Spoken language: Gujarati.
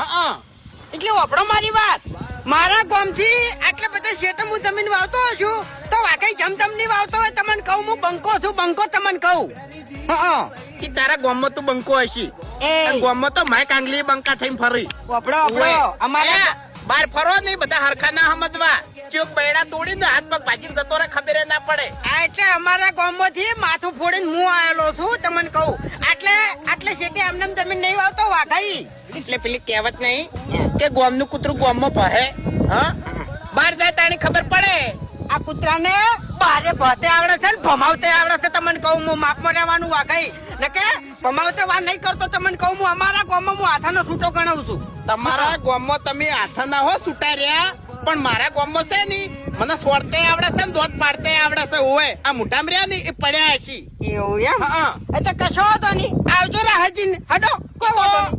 હા એટલે વાપરો મારી વાત. મારા ગામથી આટલા બધા શેઠ હું જમીન વાવતો છું તો વાકઈ જમજમ ની વાવતો હોય તમને કહું હું બંકો છું બંકો તમને કહું. હા કે તારા ગામમાં તું બંકો હશી એ ગામમાં તો માય કાંગલી બંકા થઈને ફરી વાપરો અમારા બાર ફરો નહીં બધા હરખા ના સમજવા ચોક બૈડા તોડીને હાથ પગ ભાજીને જતો રહે ખબર ના પડે. એટલે અમારા ગામમાંથી માથું ફોડીને હું આવેલો છું તમને કહું. એટલે શેઠે આમને જમીન નહીં વાવતો વાઘાઈ. એટલે પેલી કહેવત નહીં કે ગામનું કૂતરું ગામમાં ભહે. હા બહાર જાય તાણી ખબર પડે. આ કૂતરાને બારે ભતે આવડે છે ને ભમાવતે આવડે છે તમને કહું હું માપમાં રહેવાનું વાઘાઈ ને કે ભમાવતે વાત નહીં કરતો તમને કહું હું અમારા ગામમાં હું હાથાનો છૂટો ગણાવું છું. તમારા ગામમાં તમે હાથ ના હો છૂટા રહ્યા પણ મારા ગામમાં છે ની મને સોરતે આવડે છે ને દોત પાડતે આવડે છે. હોય આ મોઢામાં રહ્યા ની એ પડ્યા હશી. એવું એમ? હા એ તો કશો હતો નહીં આવજો રે હજી હડો કોઈ વાંધો